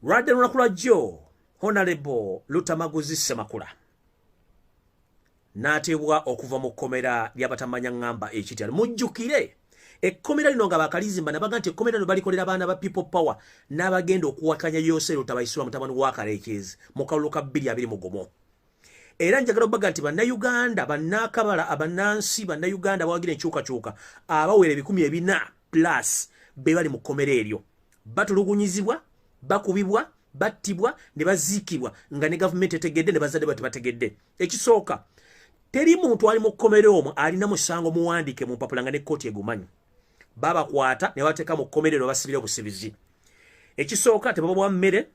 Lwadde lunakula jjo Honorable Lutamaguzi Ssemakula n'ateebwa okuva mu kkomera ly'abatamanya ngamba ekitalo. Mujjukire ekkomera lino nga bakalizimba nabaga nti ekkomera lino balikolera abaana ba People Power n'abagenda okuwakanya Yosero Tabayisirwa mutabani wa Kaleekezi mu kalulu ka 2021. Era njagala obaga nti bannayuganda bannakabala abannansi bannayuganda bawagira enkyukakyuka abawera 400+ be bali mu kkomera eryo batulugunyizibwa bakubibwa battibwa ne baziikibwa nga ne gavumenti etegedde ne bazadde bati bategedde. Ekisooka teri muntu ali mu kkomera omwo alina musango muwandiike mu mpapula nga ne kkooti egumanyi. Babakwata ne bateeka mu kkomera eryo basibira obusibizi. Ekisooka tebabawa mmere,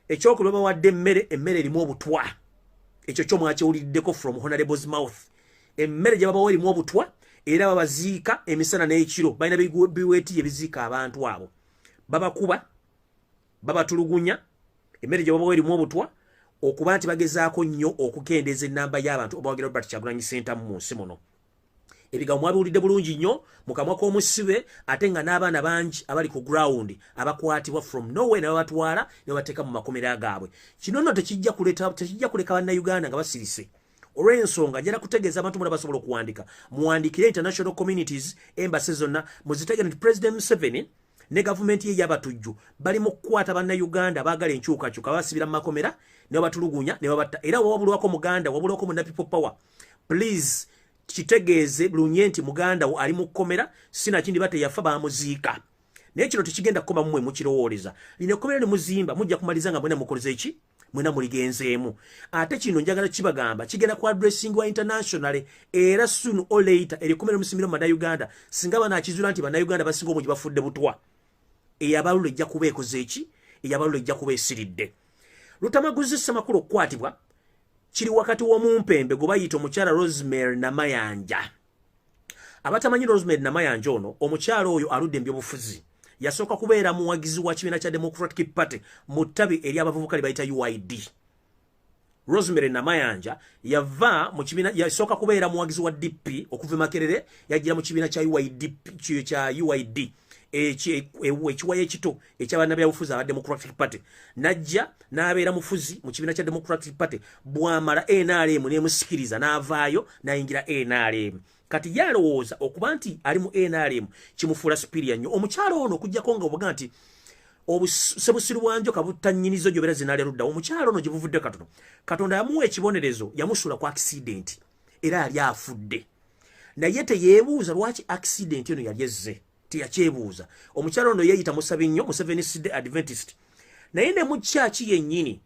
ekyokubiri babawadde emmere erimu obutwa. Ekyo kyo mwakiwuliddeko from Honorable's mouth. Emmere gye babawa erimu obutwa era babaziika emisana n'ekiro balina biweetiye biziika abantu abo. Babakuba babatulugunya emmere gye babawa erimu obutwa okuba nti bagezaako nnyo okukendeeza ennamba y'abantu obawagira Robert Kyagulanyi Ssentamu mu nsi muno. Ebigambo mwabiwulidde bulungi nnyo mu kamwa k'omusibe ate nga n'abaana bangi abali ku ground abakwatibwa from nowhere ne babatwala ne bateeka mu makomera gaabwe. Kino nno tekijja kuleka bannayuganda nga basirise. Olw'ensonga njala kutegeeza abantu muna basobola okuwandika. Muwandikire international communities embassy zonna muzitegere nti President Museveni ne gavumenti ye y'abatujju bali mu kukwata bannayuganda baagala enkyukakyuka basibira mu makomera ne batulugunya ne babatta. Era wabulwako muganda wabulwako mu People Power. Please kitegeeze bulunye nti muganda wo ali mu kkomera sina kindi bate yafa bamuziika. Naye kino tekigenda kukoba mmwe mukirowooleza. Lino ekkomera ne muzimba mujja kumaliza nga mwena mukoleze ki? Mwena muligenzeemu. Ate kino njagala kibagamba kigenda ku addressing wa international era soon or later ekkomera musimbira mu Bannayuganda singa banaakizula nti Bannayuganda basinga omungi bafudde butwa. Eyabalulu ejja kuba ekoze ki? Eyabalulu ejja kuba esiridde. Lutamaguzi Ssemakula okukwatibwa kiri wakati w'omumpembe gwe bayita omukyala Rosemary Namayanja. Abatamanyi Rosemary Namayanja ono omukyala oyo aludde mbyobufuzi. Yasooka kubeera muwagizi wa kibiina kya Democratic Party mu ttabi eri abavubuka li bayita UID. Rosemary Namayanja yava mu kibiina yasooka kubeera muwagizi wa DP okuva Makerere yajjira mu kibiina kya UID. Ekiwaye ekito eky'abaana byabufuzi aba Democratic Party najja n'abeera mufuzi mu kibiina kya Democratic Party bwamala NRM n'emusikiriza n'avaayo n'ayingira NRM. Kati yalowooza okuba nti ali mu NRM kimufuula superior nnyo. Omukyalo ono okujjako nga obuga nti obusebusiru bwanjo kabutannyinizo gy'obeera zinaalya omukyalo ono gye buvudde katono. Katonda yamuwa ekibonerezo yamusuula ku accident era yali afudde. Naye teyeebuuza lwaki accident eno yali ezze. Teyakyebuuza. Omukyalo ono yeeyita Musabinyo Museveni Seed Adventist. Naye ne mu kyaki yennyini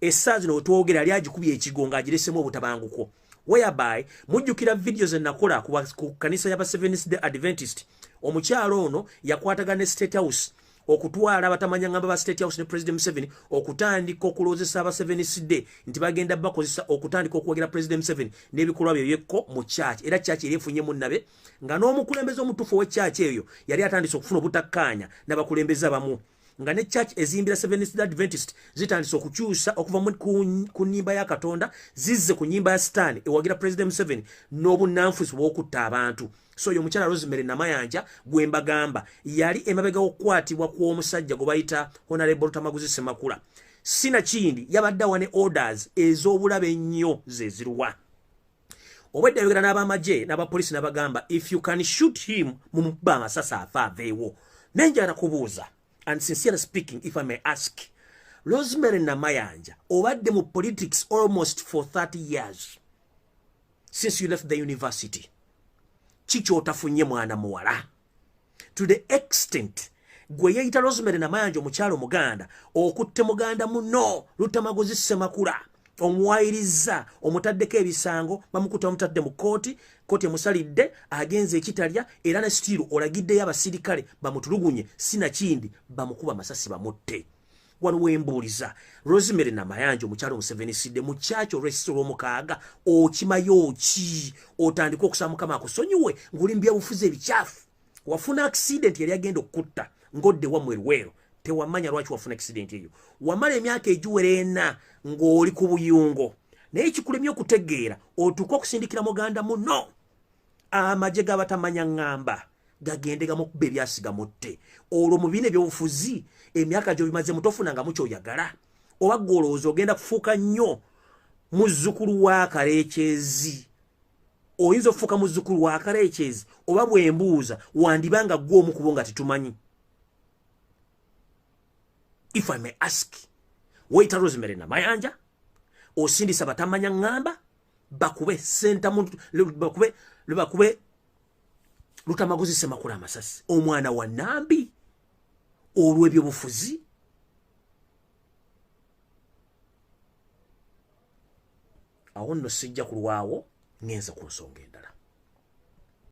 essaawa zino wetwogera yali agikubye ekigo ng'agiresemu obutabanguko. Whereby mujjukira videos ennakola ku kanisa y'Abaseveni Seed Adventist. Omukyalo ono yakwatagana ne State House okutwala abatamanya ngamba ba State House ne President Museveni okutandika okuloozesa Abaseveni Seed nti bagenda bakozesa okutandika okuwagira President Museveni n'ebikolwa bye byekko mu church. Era church yali efunye nabe nga n'omukulembeze omutuufu we church eyo yali atandise okufuna obutakkaanya n'abakulembeze abamu. Nga ne church ezimbira Seventh Day Adventist zitandise okukyusa okuva ku nnyimba ya Katonda zizze ku nnyimba ya Stan ewagira President Museveni n'obunnanfusi bw'okutta abantu. So yo mukyala Rosemary Namayanja gwe mbagamba yali emabega okukwatibwa kw'omusajja gwe bayita Honorable Lutamaguzi Ssemakula. Sina kindi yabadde awa ne orders ez'obulabe ennyo ze ziruwa. Obwedda yogera n'abamagye n'abapolisi n'abagamba if you can shoot him mumukuba amasasi afa aveewo. Nenjala kubuuza and sincerely speaking if I may ask, Rosemary Namayanja obadde mu politics almost for 30 years since you left the university. Chicho otafunye mwana muwala to the extent gwe yeyita Rosemary Namayanja omukyalo muganda okutte muganda muno Lutamaguzi Ssemakula omuwayiriza omutaddeko ebisango bamukuta omutadde mu kooti emusalidde agenze ekitalya era ne stiru olagiddeyo abasirikale bamutulugunye sina kindi bamukuba masasi bamutte. Wano wembuuliza Rosemary Namayanja omukyalo Museveni Seed mu kyakyo olw'essiso lw'omukaaga okimayo ki otandika okusaba Mukama akusonyiwe ng'oli mu byabufuzi ebikyafu. Wafuna accident yali agenda okutta ng'odde wammwe Luweero tewamanya lwaki wafuna accident eyo. Wamala emyaka egiwera 4 ng'oli ku buyungo naye kikulemye okutegeera otuuka okusindikira muganda muno amagye g'abatamanya ngamba gagende gamukuba ebyasiga mutte olwo mu bine ebyobufuzi emyaka gyo bimaze mutofunanga mukyoyagala oba golowooza ogenda kufuuka nnyo muzzukulu wa Kalekyezi oyinza okufuuka muzzukulu wa Kalekyezi oba bwembuuza wandibanga gwe omu kubo nga tetumanyi. If I may ask, wayita Rosemary Namayanja osindisa batamanya ngamba bakube senta muntu bakube Lutamaguzi Semakula Amasasi omwana wa Nambi olw'ebyobufuzi. Awo nno sijja kulwawo ngenza ku nsonga endala.